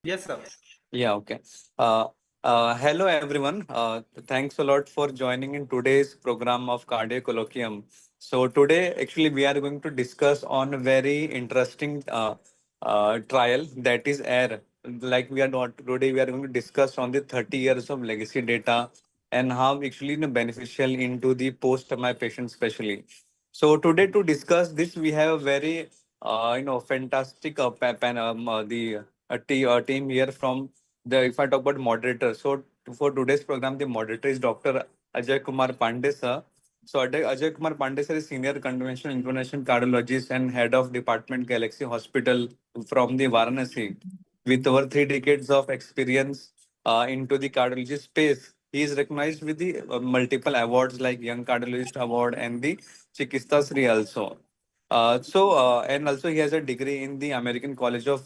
Yes, sir. Yeah, okay. Hello, everyone. Thanks a lot for joining in today's program of Cardio Colloquium. So today, actually, we are going to discuss on a very interesting trial that is AIR. Like we are not today, we are going to discuss on the 30 years of legacy data and how actually beneficial into the post-MI patient, especially. So today to discuss this, we have a very fantastic team here from the if I talk about moderator. So for today's program, the moderator is Dr. Ajay Kumar Pandey sir. So Ajay Kumar Pandey sir is senior conventional international cardiologist and head of department Galaxy Hospital from the Varanasi, with over 3 decades of experience into the cardiology space. He is recognized with the multiple awards like Young Cardiologist Award and the Chikitsa Shri also. And also he has a degree in the American College of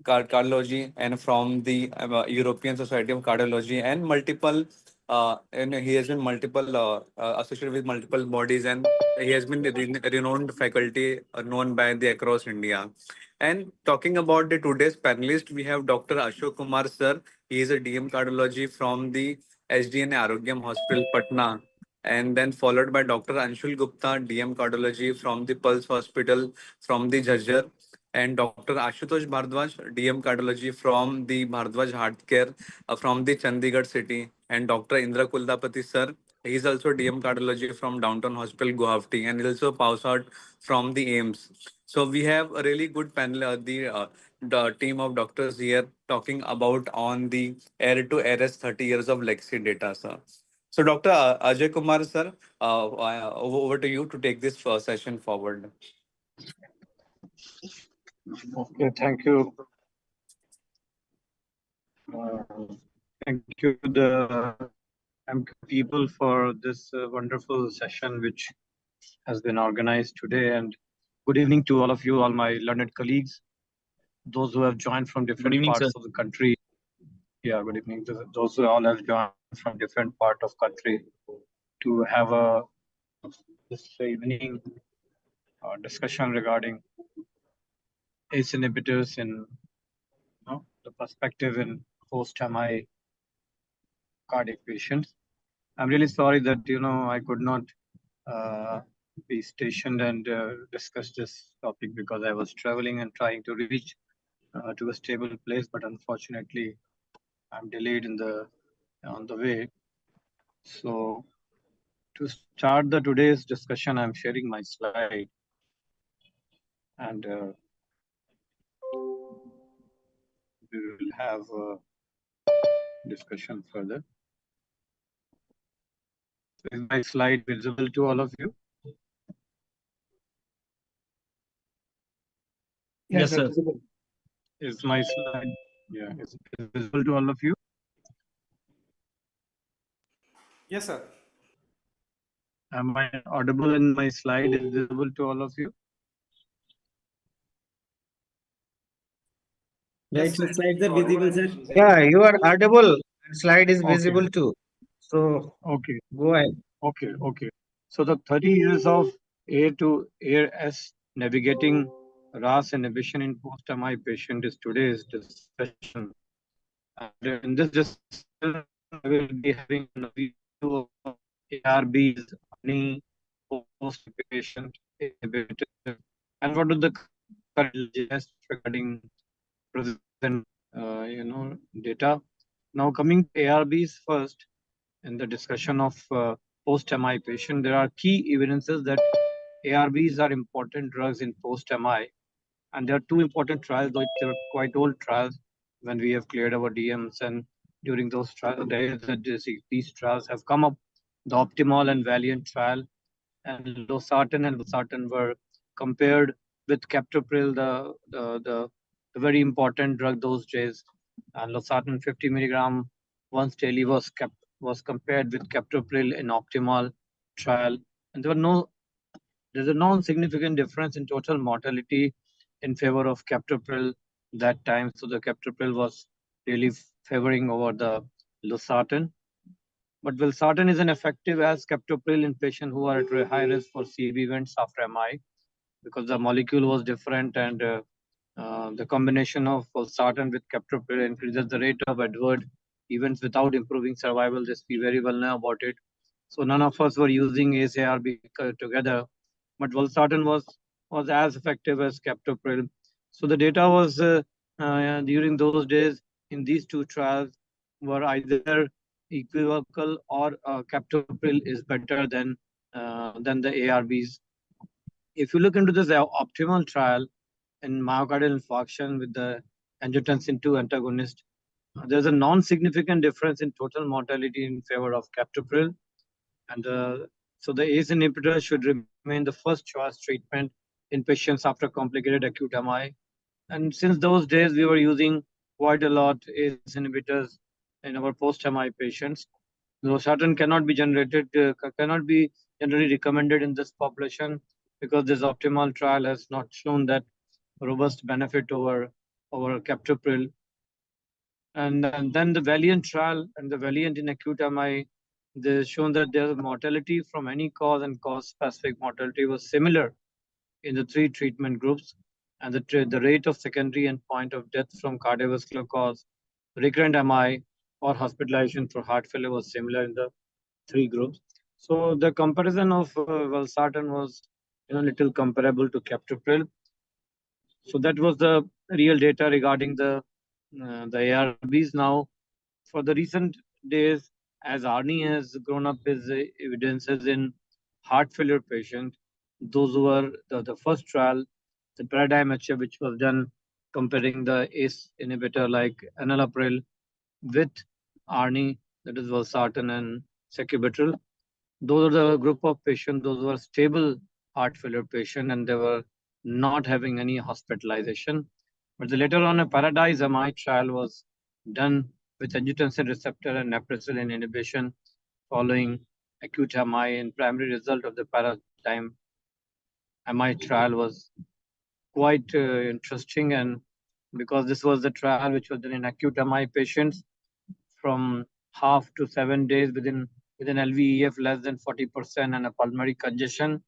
Cardiology and from the European Society of Cardiology and multiple. And he has been multiple associated with multiple bodies, and he has been the renowned faculty known by the across India. And talking about the today's panelist, we have Dr. Ashok Kumar sir. He is a DM cardiology from the SDN Arogyam Hospital, Patna, and then followed by Dr. Anshul Gupta, DM Cardiology from the Pulse Hospital from the Jhajjar, and Dr. Ashutosh Bhardwaj, DM Cardiology from the Bhardwaj Heart Care from the Chandigarh city, and Dr. Indra Kuldapati sir. He is also DM Cardiology from Downtown Hospital, Guwahati, and he also pass out from the AIMS. So we have a really good panel, the team of doctors here talking about on the air to ARS 30 years of legacy data, sir. So, Dr. Ajay Kumar, sir, over to you to take this first session forward. Okay, thank you. Thank you, the MQ people, for this wonderful session which has been organized today. And good evening to all of you, all my learned colleagues, those who have joined from different parts of the country. Yeah, good evening. Those who all have joined from different part of country to have a this evening discussion regarding ACE inhibitors in the perspective in post-MI cardiac patients. I'm really sorry that I could not be stationed and discuss this topic because I was traveling and trying to reach to a stable place, but unfortunately I'm delayed on the way. So to start the today's discussion, I'm sharing my slide and we will have a discussion further. So is my slide visible to all of you? Yes, sir. Is my slide, yeah, is it visible to all of you? Yes, sir. Am I audible in my slide? Is visible to all of you? Yes, sir. Slides are visible, sir. Yeah, you are audible and slide is Okay. visible too. So Okay. go ahead. Okay. So the 30 years of A to ARS navigating RAAS inhibition in post-MI patient is today's discussion. And in this discussion, I will be having an overview of ARBs, any post-patient inhibitor, and what are the current legislation regarding present, data. Now coming to ARBs first, in the discussion of post-MI patient, there are key evidences that ARBs are important drugs in post-MI. And there are two important trials, though they were quite old trials when we have cleared our DMs. And during those trials, these trials have come up, the Optimal and Valiant trial. And losartan were compared with captopril, the very important drug those days. And losartan 50 milligram once daily was compared with captopril in Optimal trial. And there's a non-significant difference in total mortality in favor of captopril that time. So the captopril was really favoring over the losartan. But valsartan is ineffective as captopril in patients who are at high risk for CV events after MI, because the molecule was different and The combination of valsartan with captopril increases the rate of adverse events without improving survival. This we very well know about it. So none of us were using ACE ARB together, but valsartan was as effective as captopril. So the data was during those days in these two trials were either equivocal or captopril is better than the ARBs. If you look into this optimal trial in myocardial infarction with the angiotensin 2 antagonist, there's a non-significant difference in total mortality in favor of captopril. And so the ACE inhibitor should remain the first choice treatment in patients after complicated acute MI. And since those days, we were using quite a lot ACE inhibitors in our post-MI patients. Losartan cannot be cannot be generally recommended in this population because this optimal trial has not shown that robust benefit over captopril. And then the Valiant trial and the Valiant in acute MI, they've shown that their mortality from any cause and cause-specific mortality was similar in the three treatment groups, and the rate of secondary endpoint of death from cardiovascular cause, recurrent MI, or hospitalization for heart failure was similar in the three groups. So the comparison of valsartan was little comparable to captopril. So that was the real data regarding the ARBs. Now, for the recent days, as Arnie has grown up his evidences in heart failure patients, those who were the first trial, the paradigm HF, which was done comparing the ACE inhibitor like enalapril with Arnie, that is valsartan and sacubitril. Those are the group of patients, those were stable heart failure patients, and they were not having any hospitalization. But later on, a Paradise MI trial was done with angiotensin receptor and neprilysin inhibition following acute MI, and primary result of the Paradigm MI trial was quite interesting. And because this was the trial which was done in acute MI patients from half to 7 days within LVEF less than 40% and a pulmonary congestion,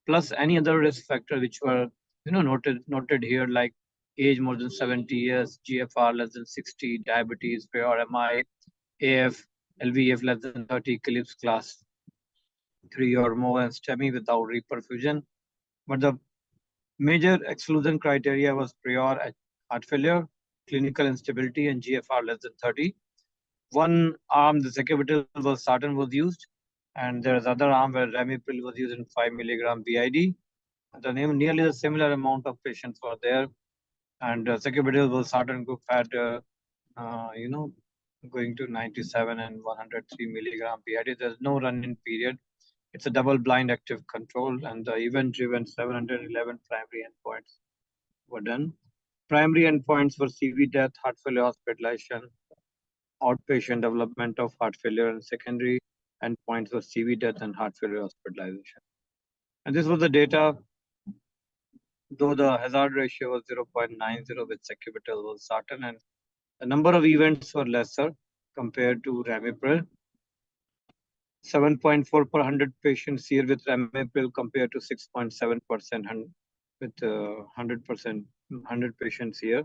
plus any other risk factor which were noted here, like age more than 70 years, GFR less than 60, diabetes, prior MI, AF, LVEF less than 30, Phillips class 3 or more, and STEMI without reperfusion. But the major exclusion criteria was prior heart failure, clinical instability, and GFR less than 30. One arm, the sacubitril valsartan was used, and there is other arm where ramipril was used in 5 milligram BID. Nearly the similar amount of patients were there, and sacubitril valsartan group had, going to 97 and 103 milligram BID. There's no run-in period. It's a double-blind active control, and the event-driven 711 primary endpoints were done. Primary endpoints were CV death, heart failure hospitalization, outpatient development of heart failure, and secondary endpoints were CV death and heart failure hospitalization. And this was the data, though the hazard ratio was 0.90 with sacubitril valsartan, and the number of events were lesser compared to ramipril. 7.4 per 100 patients here with ramipril compared to 6.7% with 100 patients here.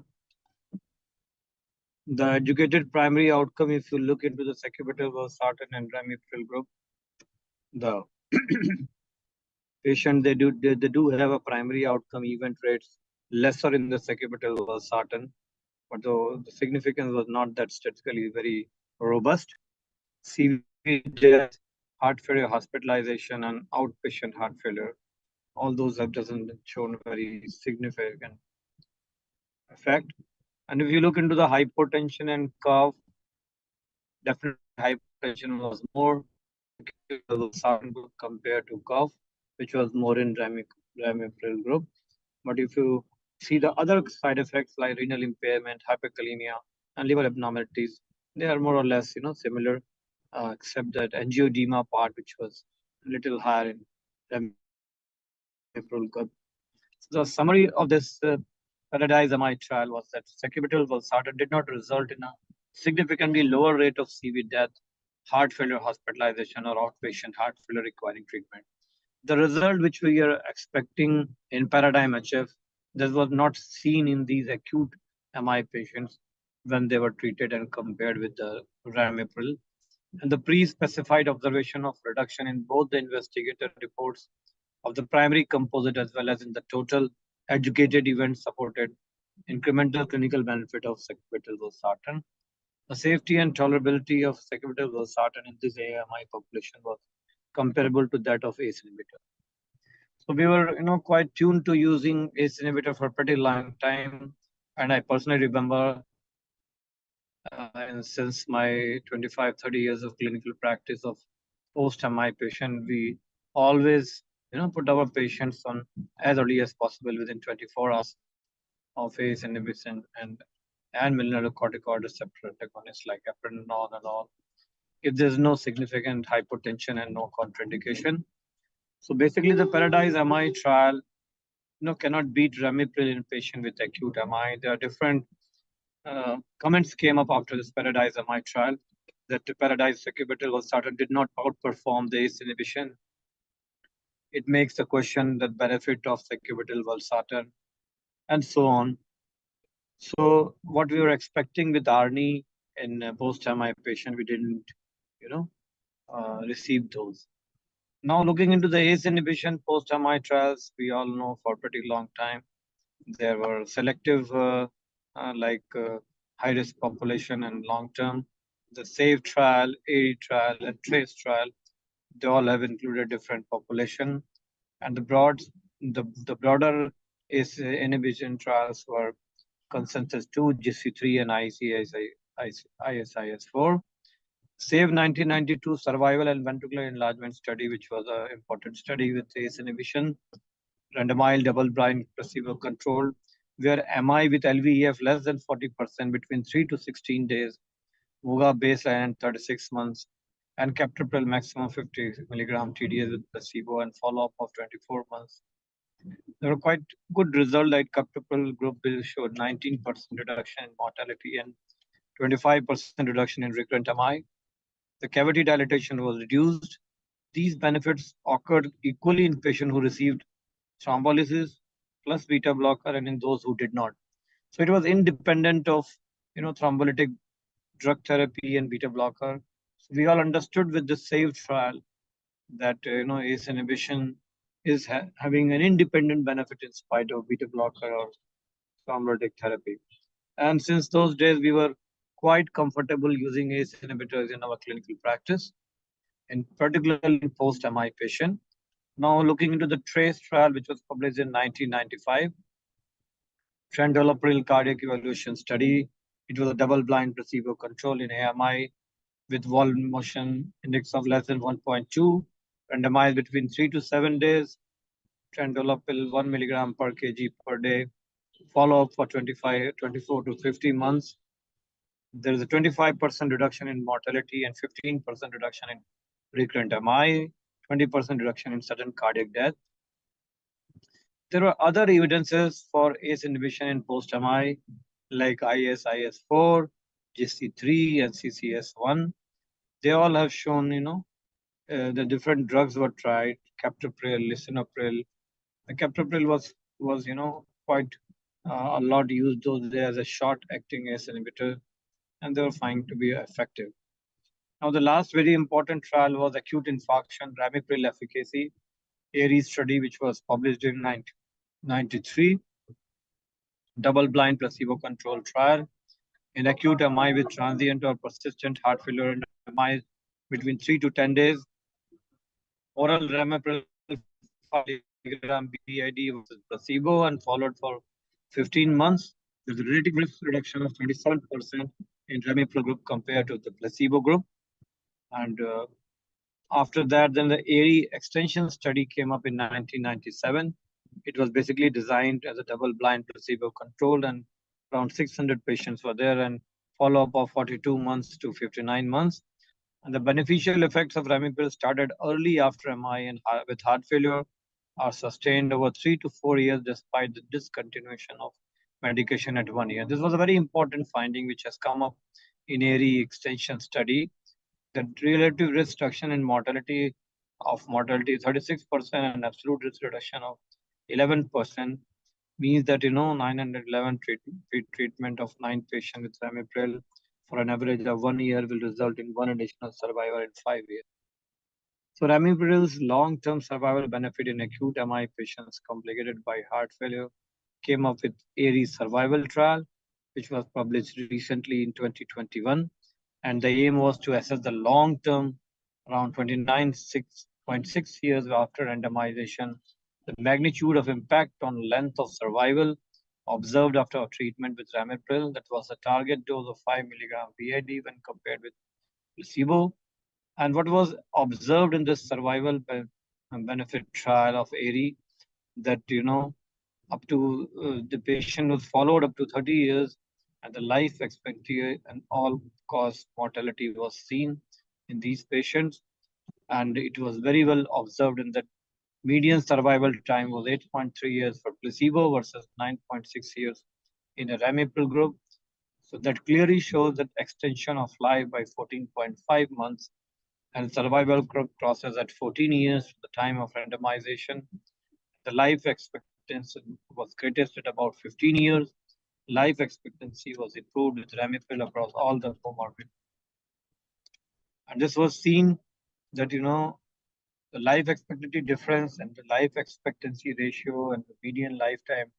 The educated primary outcome, if you look into the sacubitril valsartan and ramipril group, the patient they do have a primary outcome event rates lesser in the sacubitril valsartan, but the significance was not that statistically very robust. CV death, heart failure hospitalization, and outpatient heart failure, all those have doesn't shown very significant effect. And if you look into the hypotension and cough, definitely hypertension was more group compared to cough, which was more in ramipril group. But if you see the other side effects like renal impairment, hyperkalemia, and liver abnormalities, they are more or less similar, except that angioedema part, which was a little higher in ramipril group. So the summary of this Paradise MI trial was that sacubitril valsartan did not result in a significantly lower rate of CV death, heart failure hospitalization, or outpatient heart failure requiring treatment. The result which we are expecting in Paradigm HF This was not seen in these acute MI patients when they were treated and compared with the ramipril. And the pre-specified observation of reduction in both the investigator reports of the primary composite as well as in the total educated events supported incremental clinical benefit of sacubitril/valsartan. The safety and tolerability of sacubitril/valsartan in this AMI population was comparable to that of ACE inhibitor. So we were, quite tuned to using ACE inhibitor for a pretty long time, and I personally remember, and since my 25, 30 years of clinical practice of post-MI patient, we always, put our patients on as early as possible within 24 hours of ACE inhibition and mineralocorticoid receptor antagonists like aprenolol and all, if there's no significant hypotension and no contraindication. So basically, the Paradise MI trial, cannot beat ramipril in patient with acute MI. There are different comments came up after this Paradise MI trial that the Paradise sacubitril/valsartan did not outperform the ACE inhibition. It makes the question the benefit of sacubitril/valsartan and so on. So what we were expecting with ARNI in post-MI patient, we didn't, receive those. Now looking into the ACE inhibition post-MI trials, we all know for a pretty long time, there were selective high-risk population and long-term. The SAVE trial, ARI trial, and TRACE trial, they all have included different population. And the broader ACE inhibition trials were Consensus 2, GC3, and ISIS-4. SAVE 1992 survival and ventricular enlargement study, which was an important study with ACE inhibition, randomized double-blind placebo-controlled, where MI with LVEF less than 40% between 3 to 16 days, MUGA baseline and 36 months, and captopril maximum 50 milligram TDS with placebo and follow-up of 24 months. There were quite good results like captopril group showed 19% reduction in mortality and 25% reduction in recurrent MI. The cavity dilatation was reduced. These benefits occurred equally in patients who received thrombolysis plus beta blocker and in those who did not. So it was independent of thrombolytic drug therapy and beta blocker. So we all understood with the SAVE trial that ACE inhibition is having an independent benefit in spite of beta blocker or thrombolytic therapy. And since those days, we were quite comfortable using ACE inhibitors in our clinical practice, and particularly in post-MI patient. Now looking into the TRACE trial, which was published in 1995, Trendolapril cardiac evaluation study. It was a double-blind placebo control in AMI with wall motion index of less than 1.2, randomized between 3 to 7 days, Trendolapril 1 milligram per kg per day, follow-up for 24 to 50 months. There is a 25% reduction in mortality and 15% reduction in recurrent MI, 20% reduction in sudden cardiac death. There are other evidences for ACE inhibition in post-MI, like ISIS-4, GC3, and CCS1. They all have shown, the different drugs were tried, captopril, lisinopril. The captopril was quite a lot used those days as a short-acting ACE inhibitor, and they were found to be effective. Now, the last very important trial was acute infarction, ramipril efficacy, ARIES study, which was published in 1993, double-blind placebo-controlled trial in acute MI with transient or persistent heart failure and MI between 3 to 10 days. Oral ramipril 5 milligram BID versus placebo and followed for 15 months. There's a relative risk reduction of 27% in ramipril group compared to the placebo group. And after that, then the ARI extension study came up in 1997. It was basically designed as a double-blind placebo-controlled, and around 600 patients were there, and follow-up of 42 months to 59 months. And the beneficial effects of ramipril started early after MI and with heart failure are sustained over 3 to 4 years despite the discontinuation of medication at 1 year. This was a very important finding which has come up in ARI extension study. The relative risk reduction in mortality 36% and absolute risk reduction of 11%. means that 911 treatment of 9 patients with ramipril for an average of 1 year will result in 1 additional survivor in 5 years. So ramipril's long-term survival benefit in acute MI patients complicated by heart failure came up with ARES survival trial, which was published recently in 2021. And the aim was to assess the long-term, around 29.6 years after randomization, the magnitude of impact on length of survival observed after treatment with ramipril. That was a target dose of 5 milligram BID when compared with placebo. And what was observed in this survival benefit trial of ARI, that up to the patient was followed up to 30 years, and the life expectancy and all-cause mortality was seen in these patients, and it was very well observed in that median survival time was 8.3 years for placebo versus 9.6 years in a ramipril group. So that clearly shows that extension of life by 14.5 months, and survival crosses at 14 years to the time of randomization. The life expectancy was greatest at about 15 years. Life expectancy was improved with ramipril across all the comorbidities. And this was seen that, the life expectancy difference and the life expectancy ratio and the median lifetime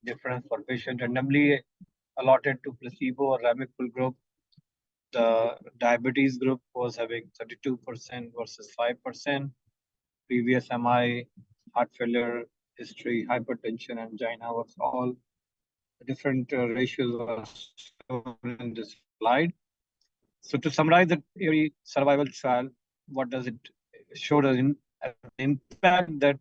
difference for patient randomly allotted to placebo or ramipril group. The diabetes group was having 32% versus 5%. Previous MI, heart failure, history, hypertension, angina was all different ratios were shown in this slide. So to summarize the ARI survival trial, what does it show? The impact that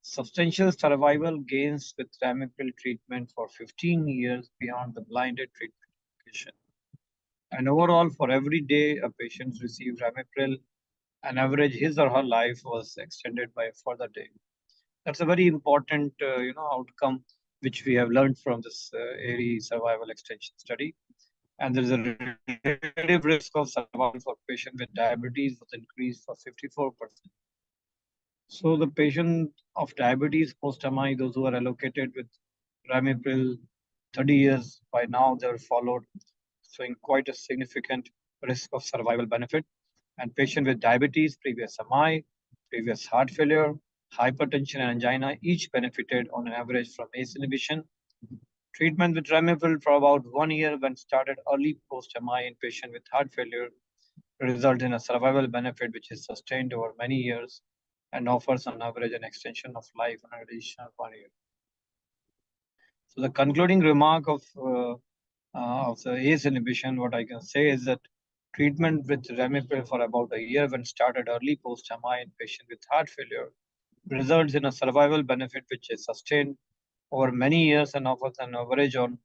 substantial survival gains with ramipril treatment for 15 years beyond the blinded treatment indication. And overall, for every day a patient received ramipril, on average, his or her life was extended by a further day. That's a very important, outcome which we have learned from this ARI survival extension study. And there is a relative risk of survival for patients with diabetes was increased for 54%. So the patient of diabetes post-MI, those who are allocated with ramipril 30 years, by now they're followed, showing quite a significant risk of survival benefit. And patient with diabetes, previous MI, previous heart failure, hypertension and angina, each benefited on an average from ACE inhibition. Treatment with ramipril for about 1 year when started early post-MI in patient with heart failure result in a survival benefit which is sustained over many years and offers on average an extension of life on an additional 1 year. So the concluding remark of the ACE inhibition, what I can say is that treatment with ramipril for about a year when started early post-MI in patient with heart failure results in a survival benefit which is sustained over many years and offers an average on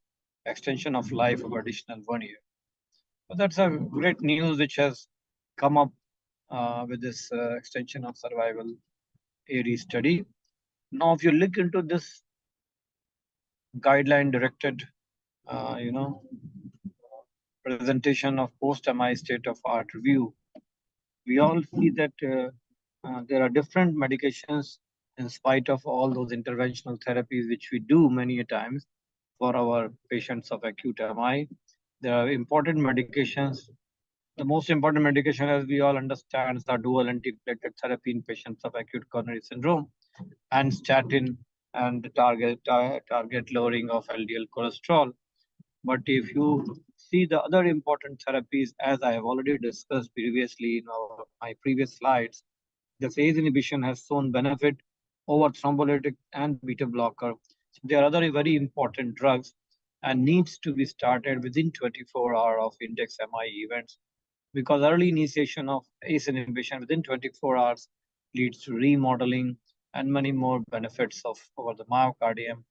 extension of life of additional 1 year. So that's a great news which has come up with this extension of survival ARI study. Now, if you look into this guideline-directed, presentation of post-MI state-of-art review, we all see that there are different medications in spite of all those interventional therapies which we do many a times for our patients of acute MI. There are important medications. The most important medication, as we all understand, is the dual antiplatelet therapy in patients of acute coronary syndrome, and statin and the target lowering of LDL cholesterol. But if you see the other important therapies, as I have already discussed previously in my previous slides, the ACE inhibition has shown benefit over thrombolytic and beta blocker. So there are other very important drugs and needs to be started within 24 hours of index MI events, because early initiation of ACE inhibition within 24 hours leads to remodeling and many more benefits over the myocardium.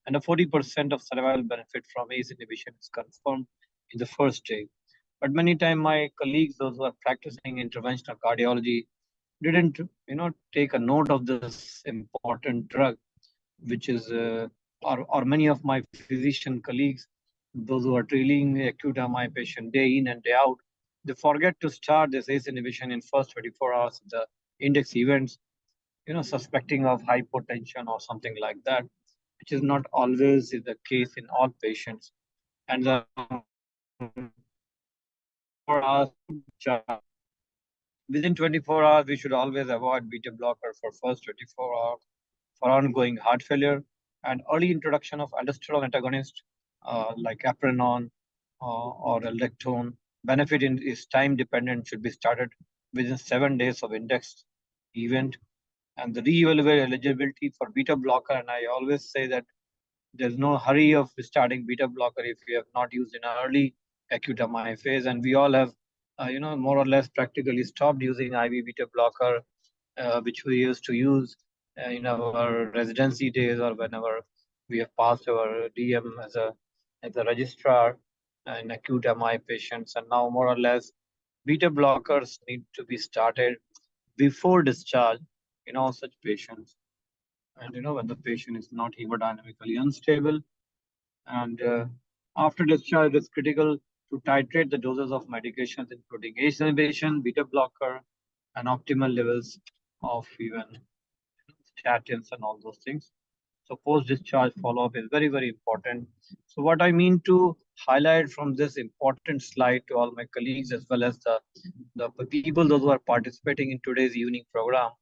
And a 40% of survival benefit from ACE inhibition is confirmed in the first day. But many times my colleagues, those who are practicing interventional cardiology, didn't take a note of this important drug, which is or many of my physician colleagues, those who are treating acute MI patient day in and day out, they forget to start this ACE inhibition in first 24 hours of the index events, suspecting of hypotension or something like that. which is not always the case in all patients. And the 4 hours within 24 hours, we should always avoid beta blocker for first 24 hours for ongoing heart failure, and early introduction of aldosterone antagonist like aprenon or aldactone. Benefit is time dependent, should be started within 7 days of index event. And the re-evaluate eligibility for beta blocker, and I always say that there's no hurry of starting beta blocker if you have not used in early acute MI phase. And we all have, more or less practically stopped using IV beta blocker, which we used to use in our residency days or whenever we have passed our DM as a registrar in acute MI patients. And now more or less beta blockers need to be started before discharge in all such patients. And when the patient is not hemodynamically unstable, and after discharge, it is critical to titrate the doses of medications, including ACE inhibition, beta blocker, and optimal levels of even statins and all those things. So post-discharge follow-up is very, very important. So what I mean to highlight from this important slide to all my colleagues as well as the people, those who are participating in today's evening program,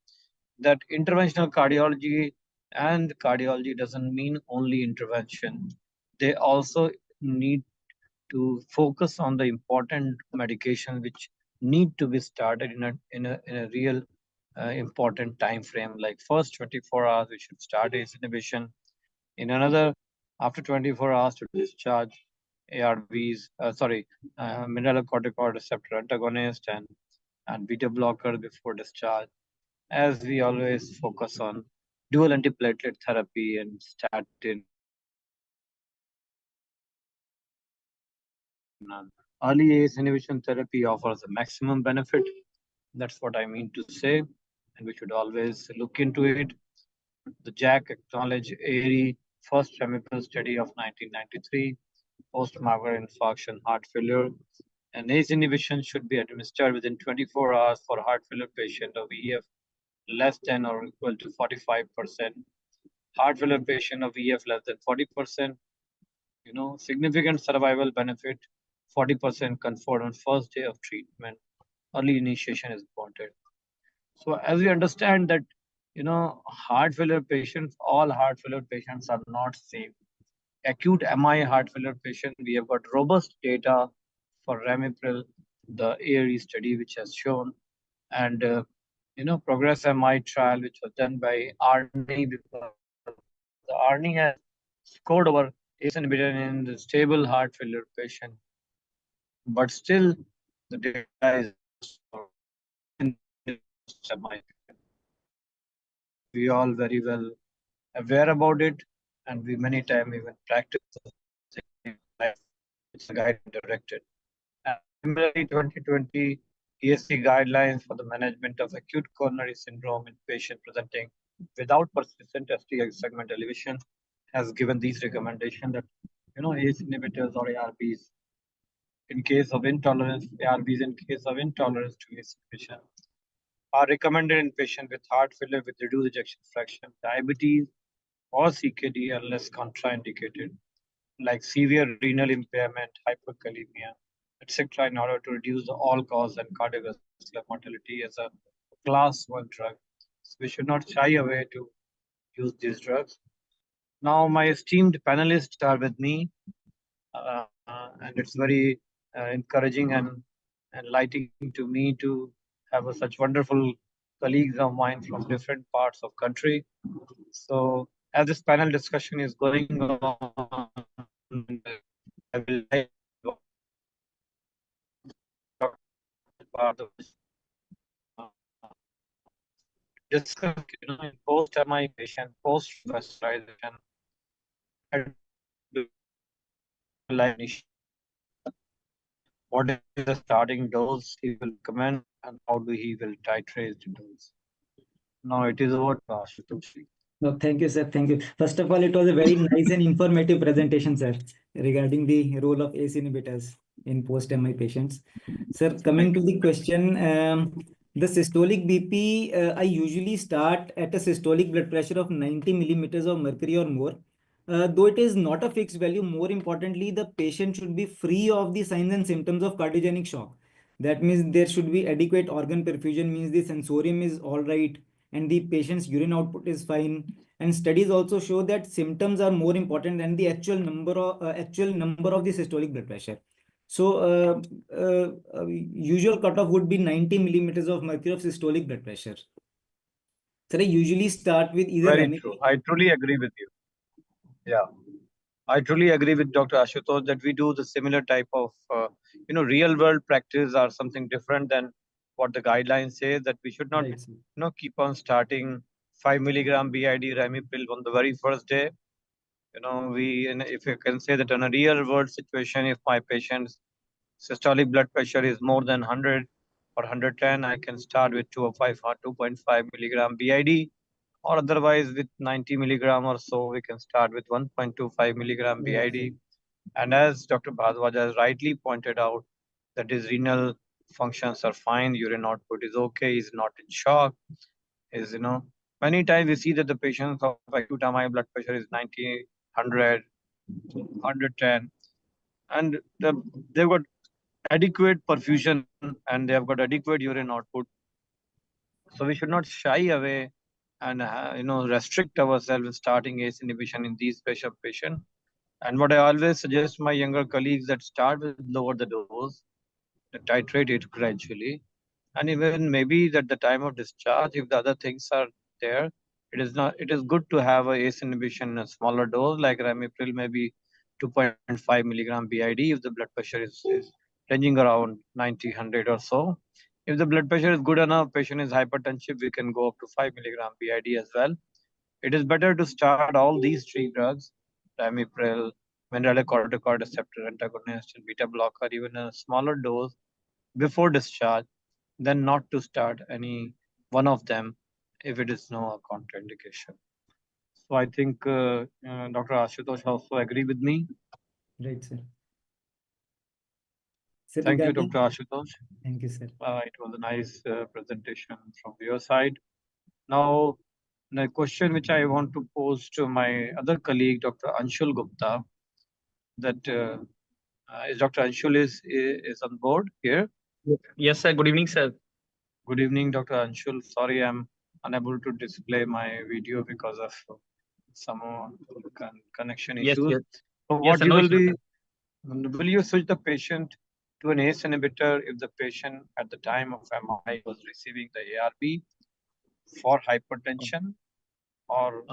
that interventional cardiology and cardiology doesn't mean only intervention. They also need to focus on the important medication which need to be started in a real important time frame. Like first 24 hours, we should start ACE inhibition. In another, after 24 hours to discharge ARBs, mineralocorticoid receptor antagonist and beta blocker before discharge, as we always focus on dual antiplatelet therapy and statin. Early ACE inhibition therapy offers a maximum benefit. That's what I mean to say, and we should always look into it. The JACC acknowledged ARI first remittance study of 1993, post-Margaret infarction heart failure, and ACE inhibition should be administered within 24 hours for heart failure patient of EF less than or equal to 45%. Heart failure patient of EF less than 40%. Significant survival benefit, 40% conferred on first day of treatment. Early initiation is wanted. So as we understand that, heart failure patients, all heart failure patients are not same. Acute MI heart failure patient, we have got robust data for Ramipril, the ARE study, which has shown, and Progress MI trial, which was done by Arnie, because the Arnie has scored over ACE inhibitor in the stable heart failure patient, but still the data is in MI. We all very well aware about it, and we many times even practice it's a guide-directed. Similarly, 2020 ESC guidelines for the management of acute coronary syndrome in patients presenting without persistent ST segment elevation has given these recommendations that ACE inhibitors or ARBs in case of intolerance, ARBs in case of intolerance to ACE inhibition are recommended in patients with heart failure with reduced ejection fraction, diabetes, or CKD are less contraindicated, like severe renal impairment, hyperkalemia, etc., in order to reduce the all-cause and cardiovascular mortality as a class 1 drug. So we should not shy away to use these drugs. Now, my esteemed panelists are with me, and it's very encouraging and enlightening to me to have such wonderful colleagues of mine from different parts of country. So as this panel discussion is going on, I will like discuss in post-MI patient, post-vascularization, what is the starting dose he will recommend and how he will titrate the dose. Now it is over to Ashutosh. No, thank you, sir. Thank you. First of all, it was a very nice and informative presentation, sir, regarding the role of ACE inhibitors in post-MI patients. Sir, coming to the question, the systolic BP, I usually start at a systolic blood pressure of 90 millimeters of mercury or more. though it is not a fixed value, more importantly, the patient should be free of the signs and symptoms of cardiogenic shock. That means there should be adequate organ perfusion, means the sensorium is all right and the patient's urine output is fine. And studies also show that symptoms are more important than the actual number of the systolic blood pressure. So usual cutoff would be 90 millimeters of mercury of systolic blood pressure. So I usually start with either Very true. I truly agree with you. Yeah. I truly agree with Dr. Ashutosh that we do the similar type of, real world practice or something different than what the guidelines say, that we should not, Right, sir. keep on starting 5 milligram BID Ramipil on the very first day. If you can say that in a real world situation, if my patient's systolic blood pressure is more than 100 or 110, I can start with 205 or 2.5 milligram BID, or otherwise with 90 milligram or so, we can start with 1.25 milligram Right, BID. sir. And as Dr. Bhardwaj has rightly pointed out, that his renal functions are fine, urine output is okay, he's not in shock. Many times we see that the patients of acute MI blood pressure is 90, 100, 110, and they've got adequate perfusion and they have got adequate urine output. So we should not shy away and restrict ourselves in starting ACE inhibition in these patients. And what I always suggest my younger colleagues, that start with lower the dose, titrate it gradually, and even maybe at the time of discharge, if the other things are there, it is good to have a ACE inhibition in a smaller dose, like Ramipril, maybe 2.5 milligram BID if the blood pressure is ranging around 90, 100 or so. If the blood pressure is good enough, patient is hypertensive, we can go up to 5 milligram BID as well. It is better to start all these three drugs, Ramipril, mineralocorticoid receptor antagonist, and beta blocker, even a smaller dose before discharge, than not to start any one of them if it is no contraindication. So I think Dr. Ashutosh also agree with me. Right, sir. Sir, Thank you, regarding- Dr. Ashutosh. Thank you, sir. It was a nice presentation from your side. Now, the question which I want to pose to my other colleague, Dr. Anshul Gupta, that is Dr. Anshul is on board here. Yes, sir. Good evening, sir. Good evening, Dr. Anshul. Sorry, I'm unable to display my video because of some connection Yes, issues. yes. So Yes, what sir, you no will issue, be, will you switch the patient to an ACE inhibitor if the patient at the time of MI was receiving the ARB for hypertension, or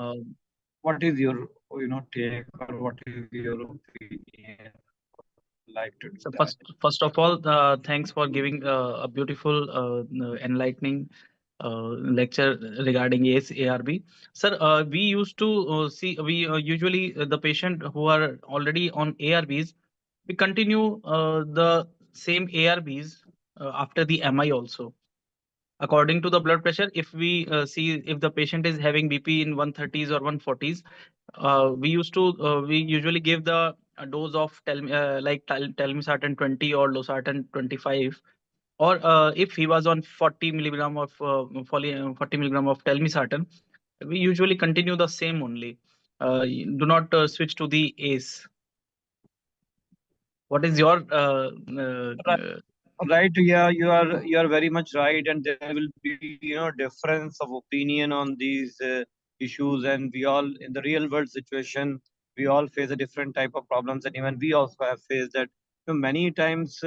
what is your take, or what is your opinion like to do So that? first of all, thanks for giving a beautiful, enlightening lecture regarding ARB. Sir, we used to see, we usually the patient who are already on ARBs, we continue the same ARBs after the MI also. According to the blood pressure, if we see if the patient is having BP in 130s or 140s, we usually give the dose of telmisartan 20 or losartan 25, or if he was on 40 milligram of 40 milligram of telmisartan, we usually continue the same only. Do not switch to the ACE. What is your Right, yeah, you are very much right, and there will be difference of opinion on these issues, and we all in the real world situation we all face a different type of problems, and even we also have faced that many times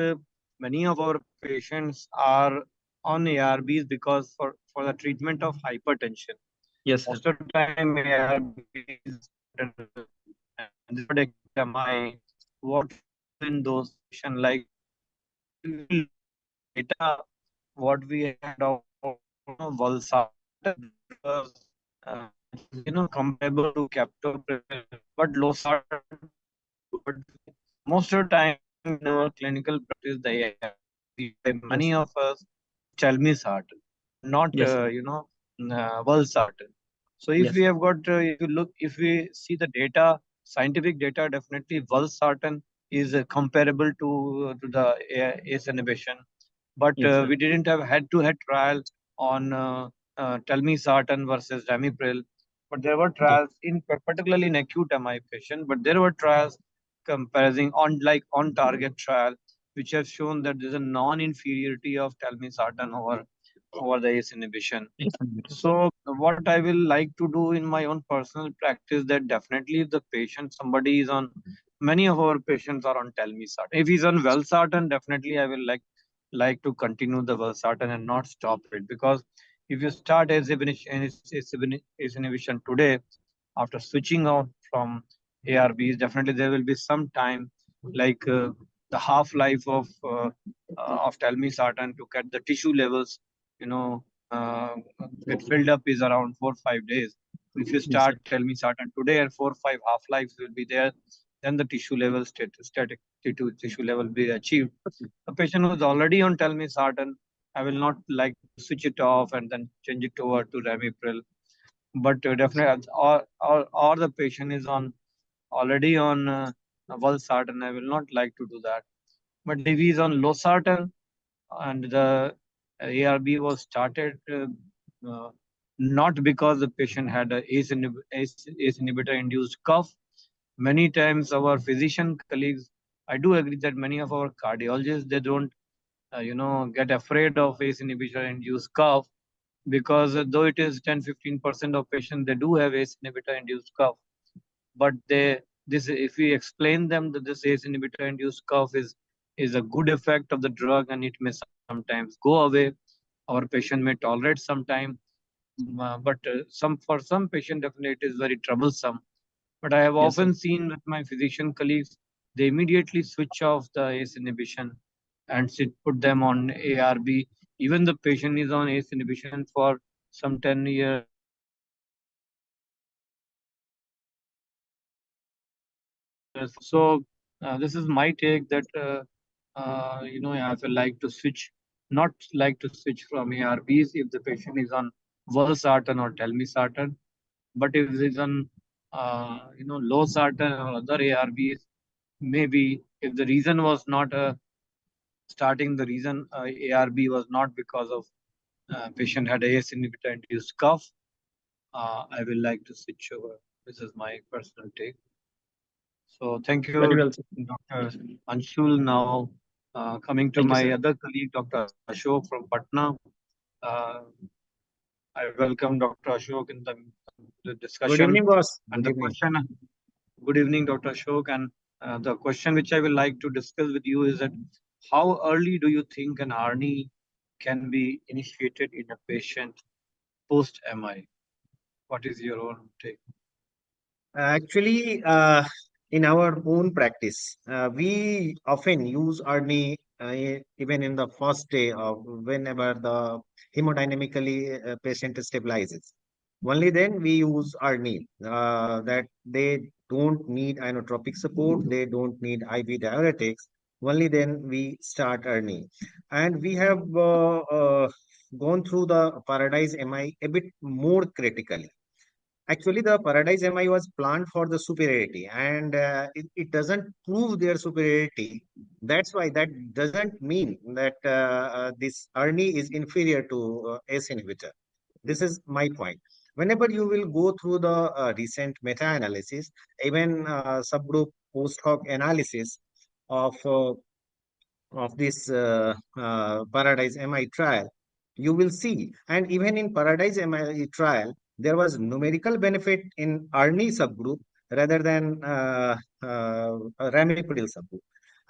many of our patients are on ARBs because for the treatment of hypertension. yes, sir. Most of the time ARBs and MI, what in those patients, like data what we had of Valsartan was comparable to captopril, but losartan. But most of the time in our clinical practice, many of us telmisartan, not Yes, sir. Valsartan. So if Yes, we have got, if we see the data, scientific data, definitely valsartan is comparable to the ACE inhibition. But yes, sir. we didn't have head-to-head trial on telmisartan versus ramipril. But there were trials particularly in acute MI patient, but there were trials comparing on target trial, which have shown that there's a non-inferiority of telmisartan over the ACE inhibition. So what I will like to do in my own personal practice, that definitely if the patient, somebody is on, many of our patients are on telmisartan. If he's on valsartan, definitely I will like to continue the valsartan and not stop it, because if you start ACE inhibition today, after switching out from ARBs, definitely there will be some time, like the half-life of telmisartan to get the tissue levels, you know, get filled up is around 4 or 5 days. If you start telmisartan today and 4 or 5 half-lives will be there, then the tissue level static tissue level will be achieved. A patient who is already on telmisartan, I will not like to switch it off and then change it over to ramipril. But definitely, or the patient is already on valsartan, I will not like to do that. But if he is on losartan and the ARB was started not because the patient had a ACE inhibitor induced cough. Many times our physician colleagues, I do agree that many of our cardiologists, they don't get afraid of ACE inhibitor induced cough, because though it is 10-15% of patients, they do have ACE inhibitor induced cough. But if we explain them that this ACE inhibitor induced cough is a good effect of the drug and it may sometimes go away, our patient may tolerate some time, but for some patient definitely it is very troublesome. But I have often seen with my physician colleagues, they immediately switch off the ACE inhibition and put them on ARB. Even the patient is on ACE inhibition for some 10 years, 15 years. So this is my take that I feel like to switch, not like to switch from ARBs if the patient is on valsartan or telmisartan. But if it is on losartan or other ARBs, maybe if the reason was not starting, the reason ARB was not because of patient had ACE inhibitor induced cough, I will like to switch over. This is my personal take. So thank you, Dr. Anshul. Now coming to my other colleague, Dr. Ashok from Patna. I welcome Dr. Ashok in the discussion. Good evening, boss. And Good the evening. question, good evening, Dr. Ashok. And the question which I will like to discuss with you is that how early do you think an ARNI can be initiated in a patient post-MI? What is your own take? Actually, in our own practice, we often use ARNI even in the first day of whenever the hemodynamically patient stabilizes. Only then we use ARNI, that they don't need inotropic support, they don't need IV diuretics. Only then we start ARNI. And we have gone through the Paradise MI a bit more critically. Actually, the Paradise MI was planned for the superiority, and it doesn't prove their superiority. That's why that doesn't mean that this ARNI is inferior to ACE inhibitor. This is my point. Whenever you will go through the recent meta-analysis, even subgroup post hoc analysis of this Paradise MI trial, you will see. And even in Paradise MI trial, there was numerical benefit in ARNI subgroup rather than ramipril subgroup.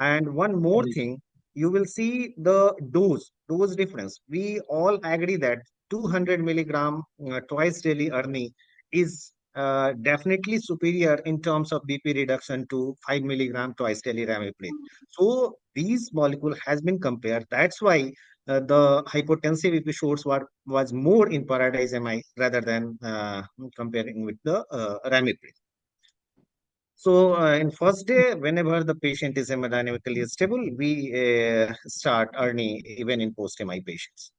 And one more thing, you will see the dose difference. We all agree that 200 milligram twice daily ARNI is definitely superior in terms of BP reduction to 5 milligram twice daily ramipril. So these molecule has been compared. That's why the hypotensive episodes was more in Paradise MI rather than comparing with the ramipril. So in first day, whenever the patient is hemodynamically stable, we start ARNI even in post-MI patients.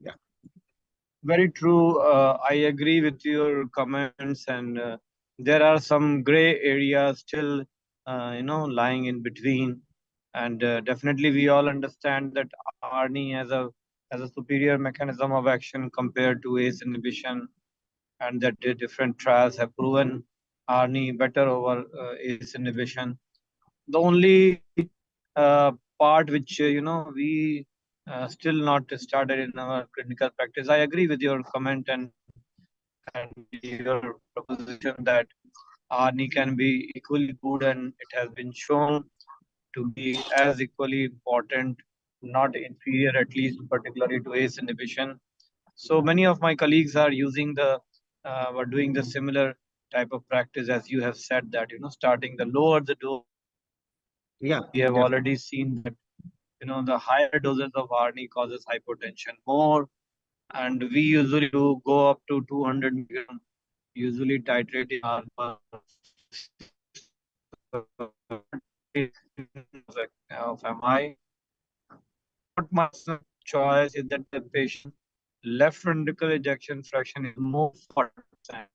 Yeah. Very true. I agree with your comments, and there are some gray areas still, lying in between. And definitely, we all understand that ARNI has a superior mechanism of action compared to ACE inhibition. and that the different trials have proven RNA better over ACE inhibition. The only part which we still not started in our clinical practice. I agree with your comment and your proposition that RNA can be equally good, and it has been shown to be as equally important, not inferior, at least particularly to ACE inhibition. So many of my colleagues are using were doing the similar type of practice as you have said, that starting the lower the dose. Yeah, We have yeah. already seen that the higher doses of RNA causes hypotension more, and we usually do go up to 200 milligram, usually titrating our of MI. What my choice is that the patient left ventricle ejection fraction is more 40%.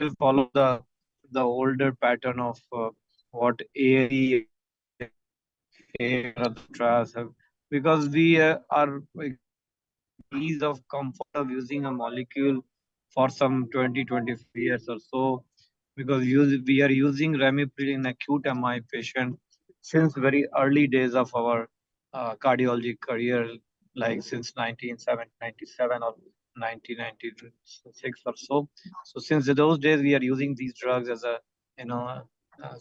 Will follow the older pattern of what ARE trials have, because we are ease of comfort of using a molecule for some 20-25 years or so, because we are using ramipril in acute MI patient since very early days of our cardiology career, like since 1997 or 1996 or so. So since those days we are using these drugs as a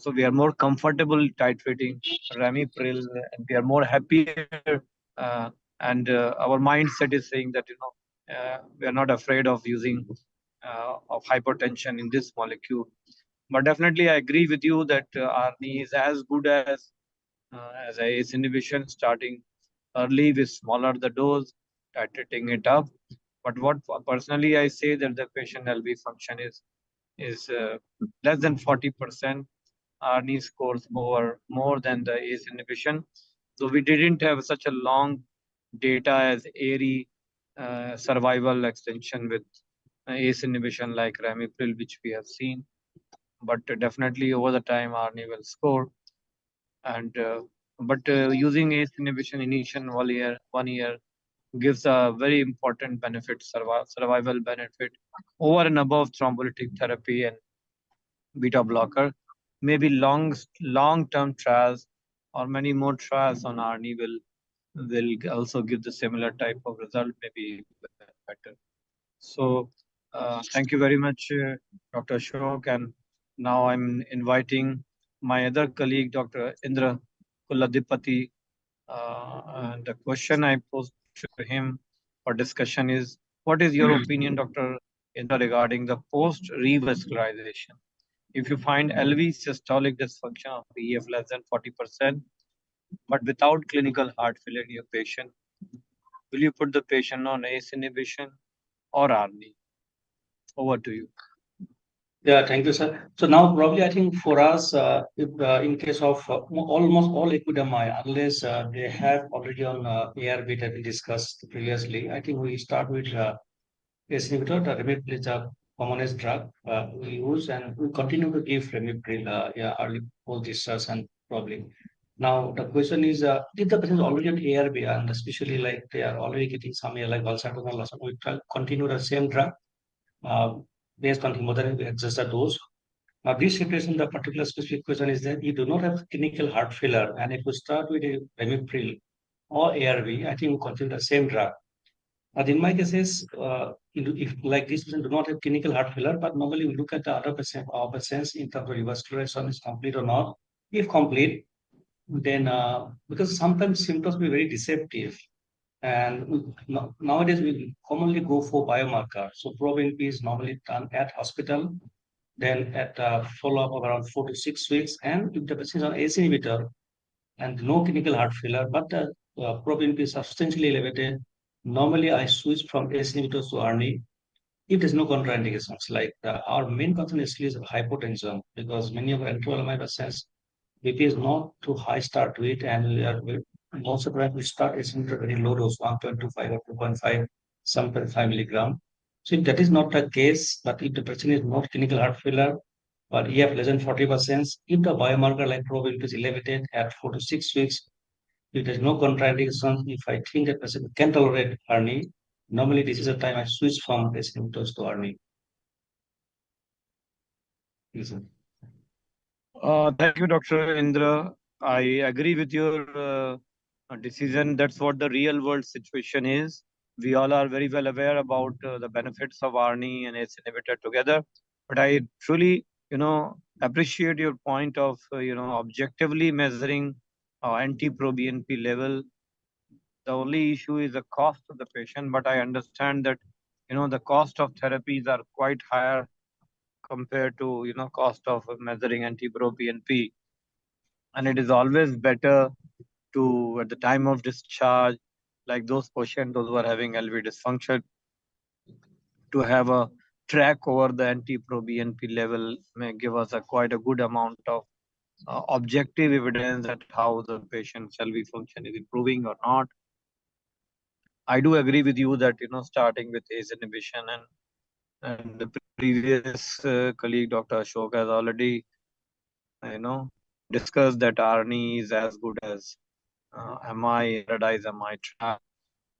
so we are more comfortable titrating ramipril, and we are more happier, uh, and our mindset is saying that we are not afraid of using of hypertension in this molecule. But definitely I agree with you that RNA is as good as ACE inhibition, starting early with smaller the dose, titrating it up. But what personally I say that the patient LV function is less than 40%. RNA scores more than the ACE inhibition. So we didn't have such a long data as ARE survival extension with ACE inhibition like ramipril, which we have seen. But definitely over the time, RNA will score. And using ACE inhibition initial 1 year gives a very important benefit, survival benefit over and above thrombolytic therapy and beta blocker. Maybe long-term trials or many more trials on RNA will also give the similar type of result, maybe better. So thank you very much, Dr. Ashok. And now I'm inviting my other colleague, Dr. Indra Kulladipati. And the question I posed to him for discussion is, what is your opinion, Dr. Indra, regarding the post-revascularization? If you find LV systolic dysfunction of EF less than 40%, but without clinical heart failure in your patient, will you put the patient on ACE inhibition or RNA? Over to you. Yeah, thank you, sir. So now probably I think for us, if, in case of almost all epidemi, unless they have already on ARB that we discussed previously, I think we start with ACE inhibitor. The ramipril is a commonest drug we use, and we continue to give ramipril early post discharge and probably. Now the question is, if the patient is already on ARB and especially like they are already getting some like valsartan, we continue the same drug based on chemotherapy, we adjust the dose. Now, this situation, the particular specific question is that you do not have clinical heart failure, and if we start with a ramipril or ARV, I think we continue the same drug. But in my cases, if like this patient do not have clinical heart failure, but normally we look at the other patients in terms of revascularization is complete or not. If complete, then because sometimes symptoms be very deceptive, and nowadays we commonly go for biomarker. So probability is normally done at hospital, then at follow-up of around 4 to 6 weeks. And if the patient is on ACE inhibitor and no clinical heart failure, but the probability is substantially elevated, normally I switch from ACE inhibitors to RNA if there's no contraindications. Like our main concern is hypotension, because many of our enteroamide patients BP is not too high start weight, and we are most of the time we start at a very low dose, 1.25 or 2.5, some 5 milligram. So if that is not the case, but if the person is not clinical heart failure, but EF less than 40%, if the biomarker like probability is elevated at 4 to 6 weeks, if there's no contraindication, if I think that person can tolerate ARNI, normally this is the time I switch from ACE inhibitors to ARNI. Yes, sir. Thank you, Dr. Indra. I agree with your decision. That's what the real world situation is. We all are very well aware about the benefits of ARNI and ACE inhibitor together. But I truly, appreciate your point of, objectively measuring anti-proBNP level. The only issue is the cost of the patient, but I understand that, the cost of therapies are quite higher compared to, cost of measuring anti-proBNP. And it is always better to, at the time of discharge, like those patients, those who are having LV dysfunction, to have a track over the anti-proBNP level may give us quite a good amount of objective evidence that how the patient's LV function is improving or not. I do agree with you that, starting with ACE inhibition and the previous colleague, Dr. Ashok, has already, discussed that ARNI is as good as MI, Cardace, MI trap.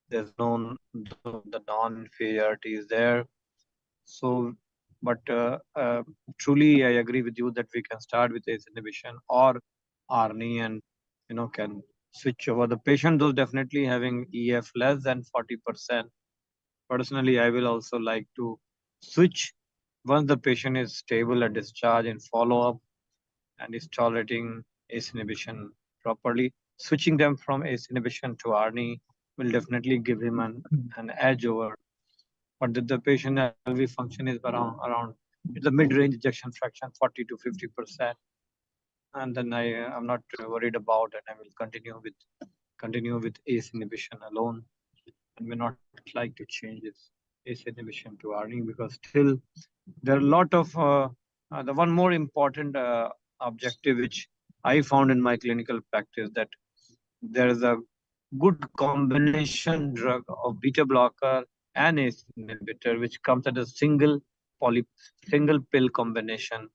There's no, the non-inferiority is there. So, but truly, I agree with you that we can start with ACE inhibition or ARNI and, can switch over. The patient who's definitely having EF less than 40%. Personally, I will also like to switch once the patient is stable at discharge and follow up and is tolerating ACE inhibition properly. Switching them from ACE inhibition to ARNI will definitely give him an edge over. But the patient LV function is around the mid-range ejection fraction 40 to 50%. And then I'm not worried about it. I will continue with ACE inhibition alone, and may not like to change this ACE inhibition to ARNI because still there are a lot of the one more important objective which I found in my clinical practice, that there is a good combination drug of beta blocker and ACE inhibitor which comes at a single pill combination.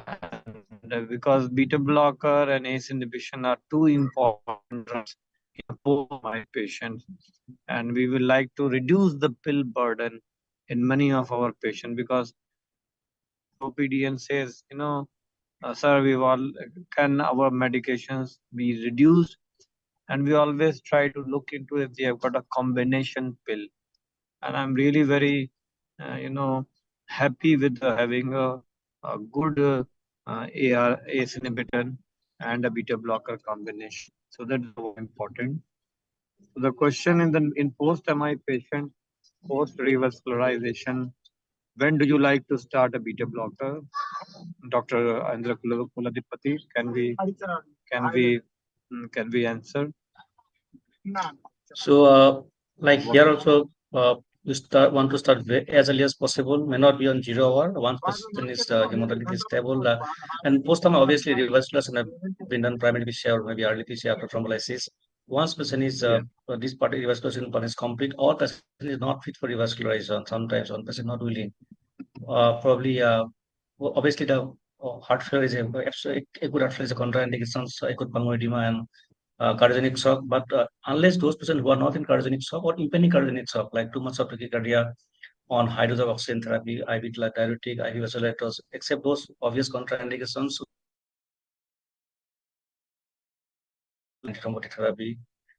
And because beta blocker and ACE inhibition are two important drugs in both my patients, and we will like to reduce the pill burden in many of our patients because OPDN says, sir, can our medications be reduced? And we always try to look into if they have got a combination pill. And I'm really very, happy with having a good ACE inhibitor and a beta blocker combination. So that's important. So the question in post-MI patient, post-revascularization, when do you like to start a beta blocker? Dr. Andhra Kuladipati, can we answer? So, like here also, we want to start as early as possible. May not be on 0 hour. Once person is hemodynamic is stable, and post-time obviously revascularization have been done primary PCI or maybe early PCI after thrombolysis. Once person is this part of revascularization part is complete, or person is not fit for revascularization. Sometimes one person not willing. Probably, obviously the heart failure is a good heart failure is a contraindication, acute pulmonary edema and cardiogenic shock. But unless those patients who are not in cardiogenic shock or impending cardiogenic shock, like 2 months of tachycardia on high dose of oxygen therapy, IV diuretic, IV vasolators, except those obvious contraindications, thrombotic therapy.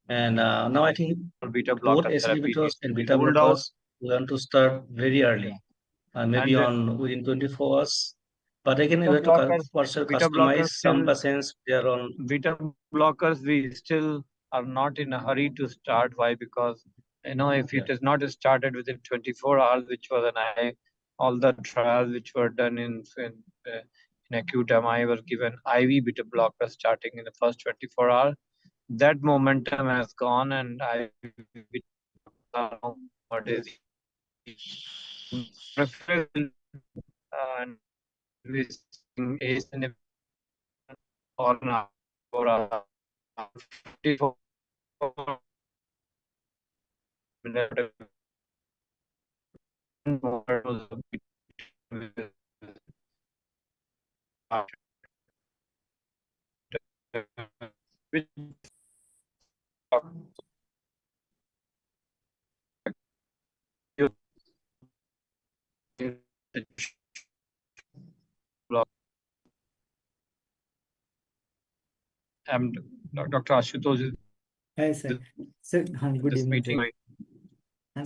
And now I think Beta both blocker ACE therapy inhibitors needs to and be beta ruled out. blockers learn to start very early, maybe within 24 hours. But again, we have to customize. Some patients they are on beta blockers. We still are not in a hurry to start. Why? Because if it is not started within 24 hours, which was all the trials which were done in acute MI were given IV beta blocker starting in the first 24 hours. That momentum has gone, and I prefer investing ACE inhibitor or not for a 54 minute which And Dr. Ashutosh is Hi, sir. Sir, good this evening, sir. meeting.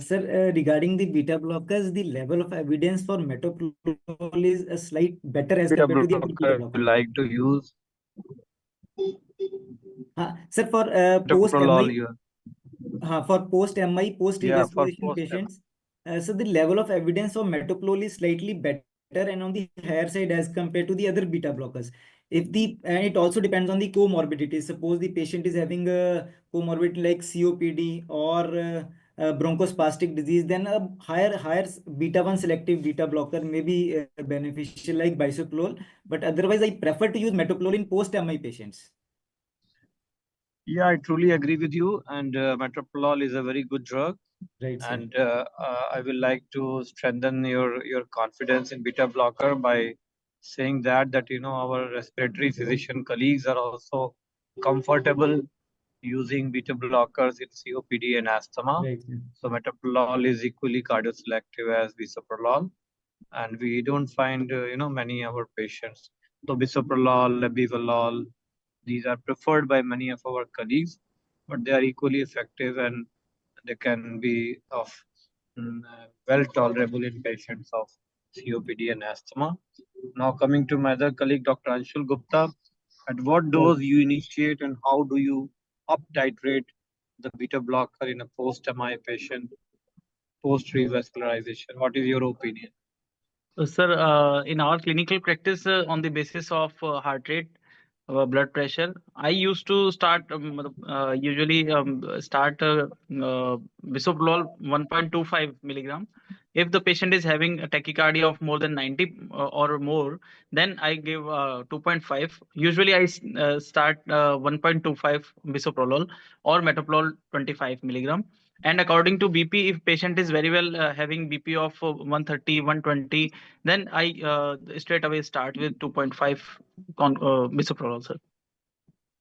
Sir, regarding the beta blockers, the level of evidence for metoprolol is a slight better as Beta compared to the other beta blocker you blockers. like to use Sir, for metoprolol. post MI, post Yeah, for revascularization post patients, so the level of evidence for metoprolol is slightly better and on the higher side as compared to the other beta blockers. And it also depends on the comorbidity. Suppose the patient is having a comorbidity like COPD or bronchospastic disease, then a higher beta 1 selective beta blocker may be beneficial like bisoprolol. But otherwise, I prefer to use metoprolol in post MI patients. Yeah, I truly agree with you. And metoprolol is a very good drug. Right, sir. And I will like to strengthen your confidence in beta blocker by saying that our respiratory physician colleagues are also comfortable using beta blockers in COPD and asthma. Right, sir. So metoprolol is equally cardioselective as bisoprolol, and we don't find many of our patients. So bisoprolol, labetalol, these are preferred by many of our colleagues, but they are equally effective and they can be of well tolerable in patients of COPD and asthma. Now coming to my other colleague, Dr. Anshul Gupta, at what dose you initiate and how do you up titrate the beta blocker in a post-MI patient, post-revascularization? What is your opinion? Sir, in our clinical practice, on the basis of heart rate, blood pressure, I used to start usually start bisoprolol 1.25 milligram. If the patient is having a tachycardia of more than 90 or more, then I give 2.5. Usually, I start 1.25 bisoprolol or metoprolol 25 milligram. And according to BP, if patient is very well having BP of 130, 120, then I straight away start with 2.5 bisoprolol, sir.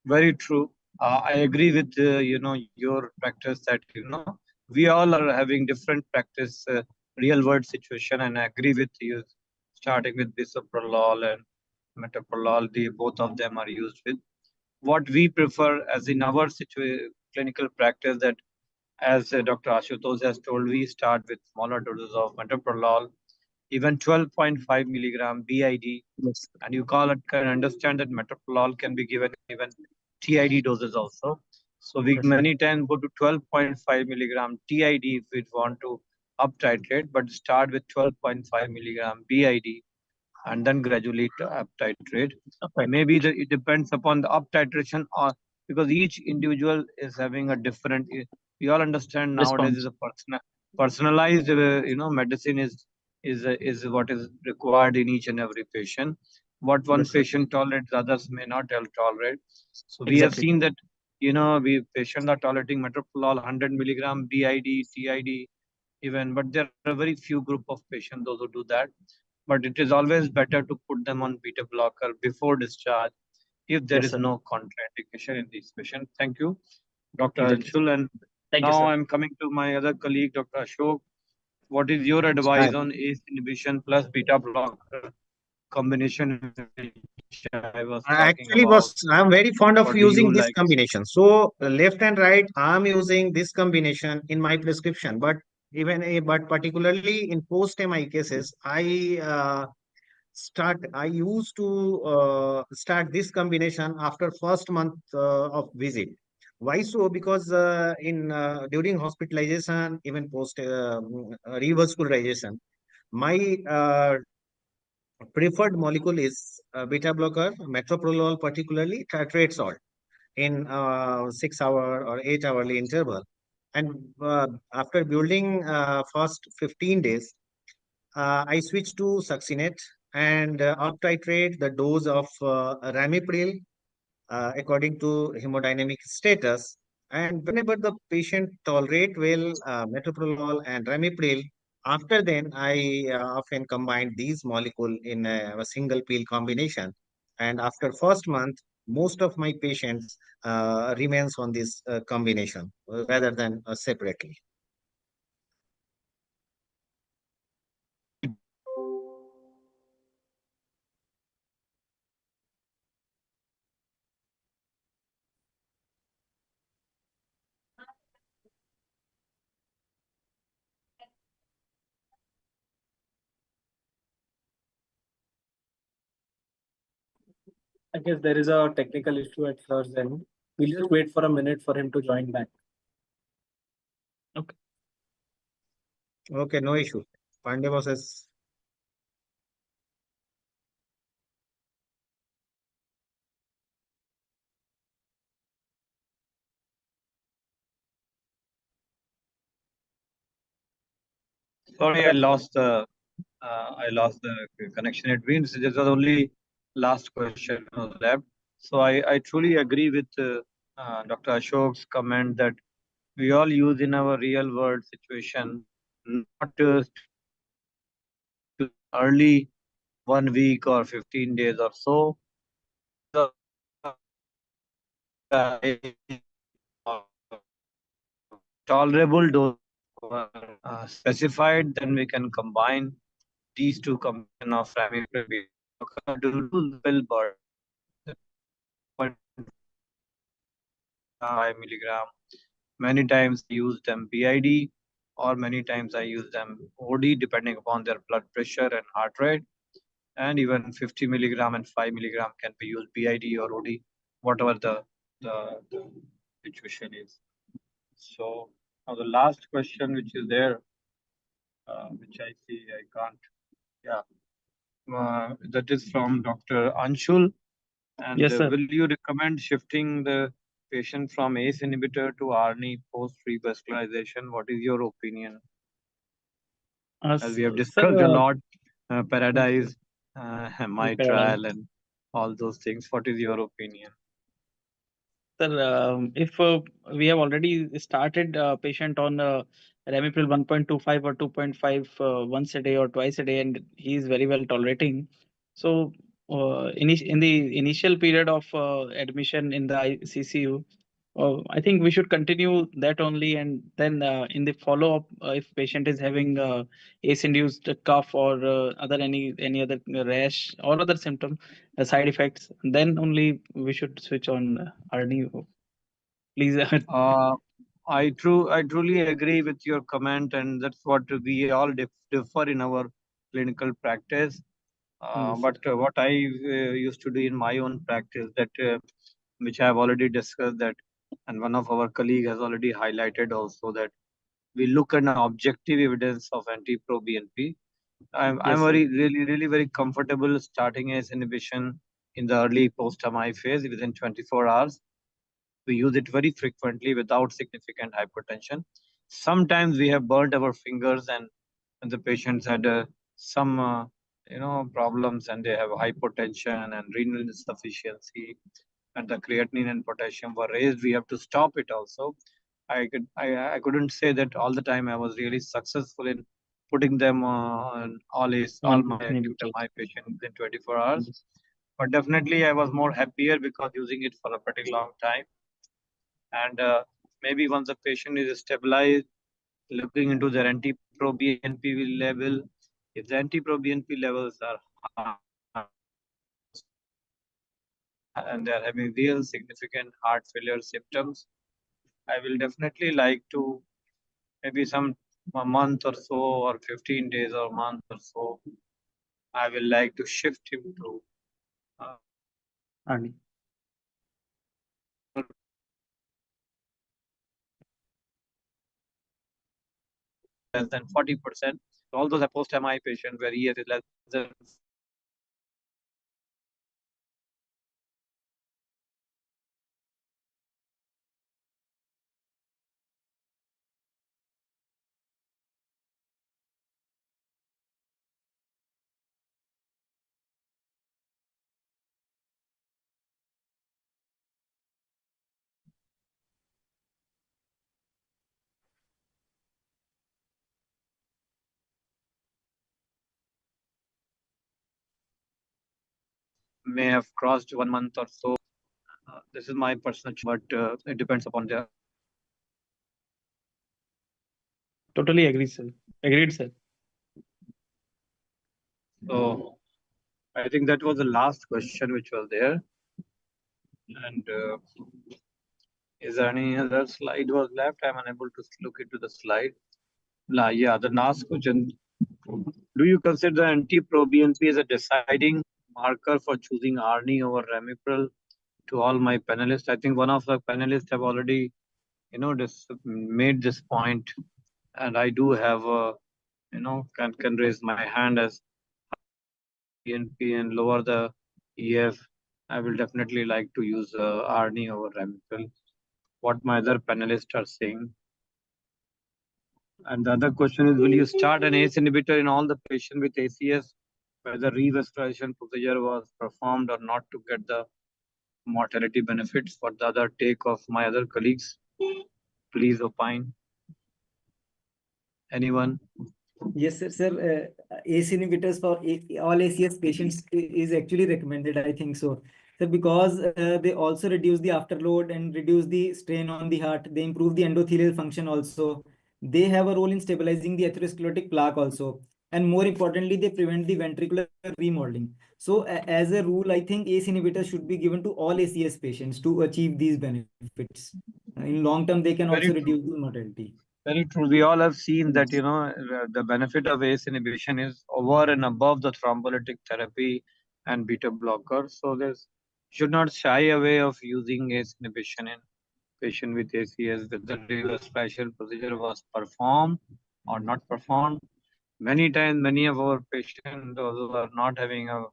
Very true. I agree with your practice that we all are having different practice, real world situation, and I agree with you. Starting with bisoprolol and metoprolol, both of them are used with. What we prefer, as in our clinical practice, that as Dr. Ashutosh has told, we start with smaller doses of metoprolol, even 12.5 milligram BID, Yes. and you can understand that metoprolol can be given even TID doses also. So we Yes. many times go to 12.5 milligram TID if we want to up titrate, but start with 12.5 milligram BID and then gradually to up titrate. Right. Maybe it depends upon the up titration, or because each individual is having a different. We all understand nowadays is a personalized medicine is what is required in each and every patient. What one Yes, sir. patient tolerates, others may not tolerate. So we have Exactly. seen that we patients are tolerating metoprolol 100 milligram BID, TID, even, but there are very few group of patients those who do that. But it is always better to put them on beta blocker before discharge if there Yes, is sir. no contraindication in these patients. Thank you, Dr. Exactly. Anshul. And Thank you, now sir. I'm coming to my other colleague, Dr. Ashok. What is your advice on ACE inhibition plus beta blocker combination, which I was talking about? I'm very fond of What do using you this like? combination. So left and right, I'm using this combination in my prescription. But but particularly in post MI cases, I used to start this combination after first month of visit. Why so? Because in during hospitalization, even post revascularization, my preferred molecule is beta blocker, metoprolol, particularly tartrate salt in 6 hour or 8 hourly interval. And after building first 15 days, I switched to succinate and up titrate the dose of ramipril according to hemodynamic status. And whenever the patient tolerate well metoprolol and ramipril, after then I often combine these molecule in a single pill combination. And after first month, most of my patients remains on this combination rather than separately. I guess there is a technical issue at first end. We'll just wait for a minute for him to join back. Okay, no issue. Pandey boss is Sorry, I lost the connection. It means this was only last question was left. So I truly agree with Dr. Ashok's comment that we all use in our real world situation, not to early 1 week or 15 days or so. Tolerable dose specified, then we can combine these two combination of ramipril to lose pill burden. 5 milligram. Many times I use them BID, or many times I use them OD, depending upon their blood pressure and heart rate. And even 50 milligram and 5 milligram can be used BID or OD, whatever the situation is. So now the last question which is there, which I see I can't, yeah, that is from Dr. Anshul. And Yes, sir. will you recommend shifting the patient from ACE inhibitor to ARNI post revascularization? What is your opinion? As we have discussed a lot, Paradise, my trial, and all those things. What is your opinion? Sir, if we have already started patient on Ramipril 1.25 or 2.5 once a day or twice a day, and he is very well tolerating. So, in the initial period of admission in the CCU, I think we should continue that only, and then in the follow-up, if patient is having ACE-induced cough or any other rash or other symptom, side effects, then only we should switch on RD. Please. I truly agree with your comment, and that's what we all differ in our clinical practice. But what I used to do in my own practice, that which I have already discussed, that, and one of our colleague has already highlighted also, that we look at an objective evidence of anti-pro-BNP. I'm really very comfortable starting ACE inhibition in the early post-MI phase within 24 hours. We use it very frequently without significant hypertension. Sometimes we have burnt our fingers, and the patients had some problems, and they have hypertension and renal insufficiency, and the creatinine and potassium were raised. We have to stop it also. I couldn't say that all the time I was really successful in putting them on all my acute MI patients in 24 hours. But definitely I was more happier because using it for a pretty long time. And maybe once the patient is stabilized, looking into their anti-pro-BNP level, if the anti-pro-BNP levels are high and they are having real significant heart failure symptoms, I will definitely like to, maybe a month or so, or 15 days or a month or so, I will like to shift him to RD. less than 40%. All those are post-MI patients where EF is less than may have crossed 1 month or so. This is my personal, but it depends upon their. Totally agree, sir. Agreed, sir. So I think that was the last question which was there. And is there any other slide was left? I'm unable to look into the slide. Yeah, the last question. Do you consider anti-proBNP as a deciding marker for choosing ARNI over Ramipril? To all my panelists, I think one of the panelists have already, made this point, and I do have a, can raise my hand as PNP and lower the EF. I will definitely like to use ARNI over Ramipril. What my other panelists are saying. And the other question is, will you start an ACE inhibitor in all the patients with ACS, whether revascularization procedure was performed or not, to get the mortality benefits? For the other take of my other colleagues, please opine. Anyone? Yes, sir. ACE inhibitors for all ACS patients is actually recommended, I think so. So because they also reduce the afterload and reduce the strain on the heart. They improve the endothelial function also. They have a role in stabilizing the atherosclerotic plaque also. And more importantly, they prevent the ventricular remodeling. So as a rule, I think ACE inhibitors should be given to all ACS patients to achieve these benefits. In long term, they can Very also true. reduce the mortality. Very true. We all have seen that, the benefit of ACE inhibition is over and above the thrombolytic therapy and beta blocker. So there's should not shy away of using ACE inhibition in patient with ACS, whether the special procedure was performed or not performed. Many times, many of our patients, those who are not having a,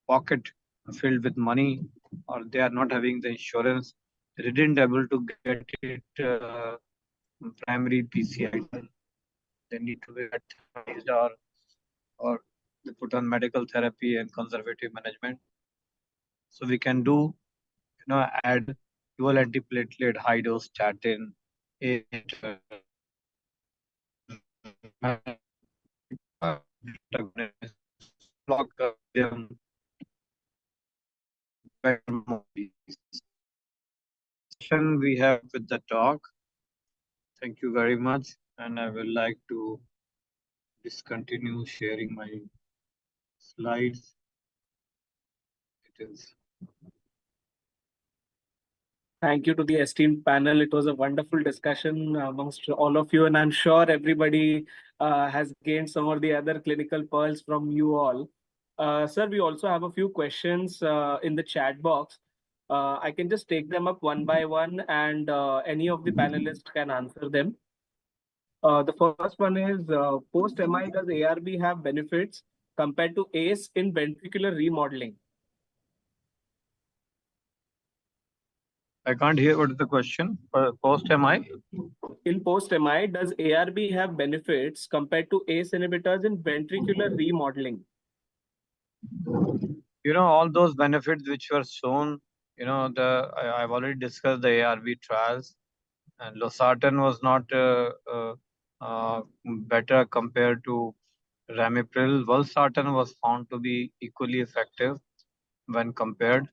pocket filled with money, or they are not having the insurance, they didn't able to get it primary PCI. They need to be therapized, or they put on medical therapy and conservative management. So we can do, add dual antiplatelet, high dose statin, block them. We have with the talk. Thank you very much, and I will like to discontinue sharing my slides. It is. Thank you to the esteemed panel. It was a wonderful discussion amongst all of you, and I'm sure everybody has gained some of the other clinical pearls from you all. Sir, we also have a few questions in the chat box. I can just take them up one by one, and any of the panelists can answer them. The first one is, post-MI, does ARB have benefits compared to ACE in ventricular remodeling? I can't hear what is the question. Post-MI? In post-MI, does ARB have benefits compared to ACE inhibitors in ventricular remodeling? All those benefits which were shown, I've already discussed the ARB trials, and losartan was not better compared to Ramipril. Valsartan was found to be equally effective when compared,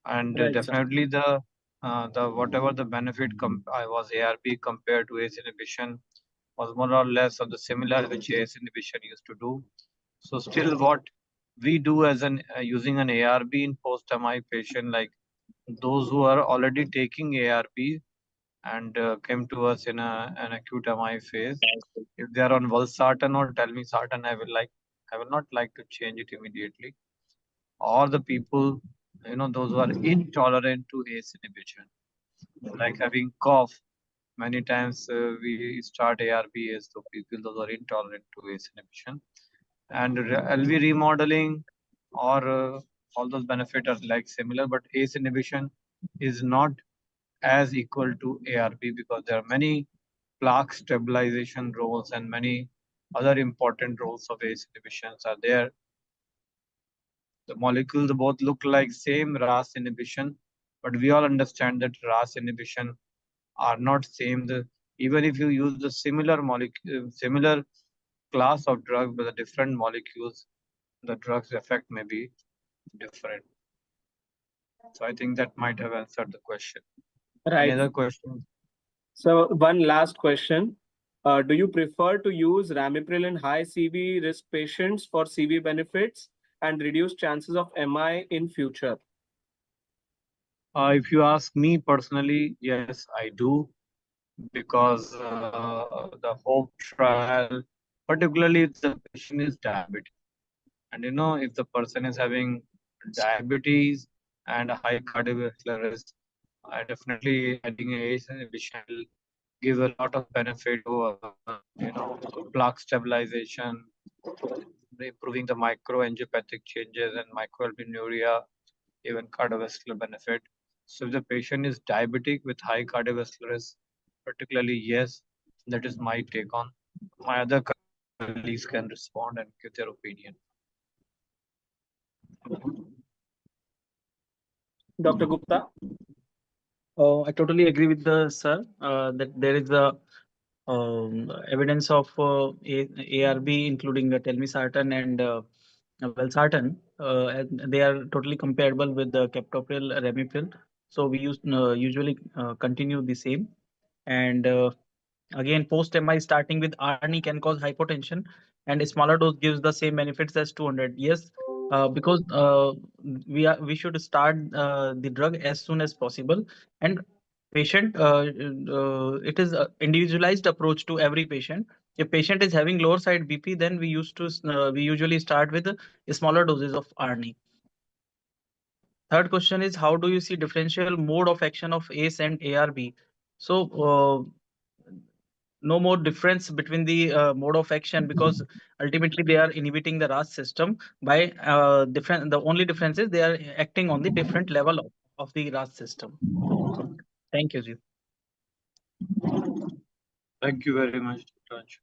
and Right, definitely the whatever the benefit was ARB compared to ACE inhibition was more or less of the similar which ACE inhibition used to do. So still what we do as an using an ARB in post-MI patient, like those who are already taking ARB and came to us in an acute MI phase, if they are on valsartan or telmisartan, I will not like to change it immediately. Or the people, those who are intolerant to ACE inhibition, like having cough. Many times we start ARBs to people those are intolerant to ACE inhibition. And LV remodeling or all those benefits are like similar, but ACE inhibition is not as equal to ARB because there are many plaque stabilization roles and many other important roles of ACE inhibitions are there. The molecules both look like same RAAS inhibition, but we all understand that RAAS inhibition are not same. Even if you use the similar molecule, similar class of drug with the different molecules, the drug's effect may be different. So I think that might have answered the question. Any Right. other questions? So one last question. Do you prefer to use Ramipril in high CV risk patients for CV benefits and reduce chances of MI in future? If you ask me personally, yes, I do, because the HOPE trial, particularly if the patient is diabetic, and if the person is having diabetes and a high cardiovascular risk, definitely adding a ACE inhibition will give a lot of benefit to plaque stabilization, improving the microangiopathic changes and microalbuminuria, even cardiovascular benefit. So if the patient is diabetic with high cardiovascular risk, particularly, yes, that is my take on. My other colleagues can respond and give their opinion. Dr. Gupta? I totally agree with the sir that there is a evidence of ARB, including telmisartan and valsartan, and they are totally comparable with the captopril, ramipril. So we usually continue the same. And again, post MI starting with ARNI can cause hypotension, and a smaller dose gives the same benefits as 200. Yes, because we should start the drug as soon as possible, and patient it is a individualized approach to every patient. If patient is having lower side BP, then we usually start with smaller doses of ARNI. Third question is, how do you see differential mode of action of ACE and ARB? So no more difference between the mode of action, because ultimately they are inhibiting the RAS system by different. The only difference is they are acting on the different level of the RAS system. Thank you, Ji. Thank you very much, Dr. Anshu.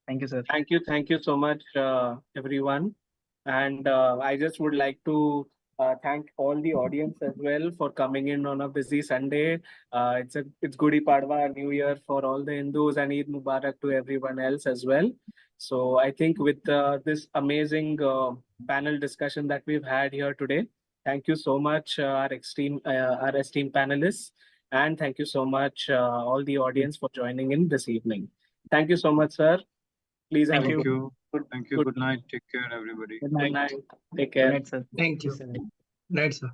Thank you, sir. Thank you so much, everyone. And I just would like to thank all the audience as well for coming in on a busy Sunday. It's Gudi Padwa, New Year for all the Hindus, and Eid Mubarak to everyone else as well. So I think with this amazing panel discussion that we've had here today, thank you so much, our esteemed panelists, and thank you so much, all the audience, for joining in this evening. Thank you so much, sir. Please have Thank a you. Thank you. Good night. Take care, everybody. Good Good night. night. Take Good care. night, sir. Thank you. Sir. Night, sir.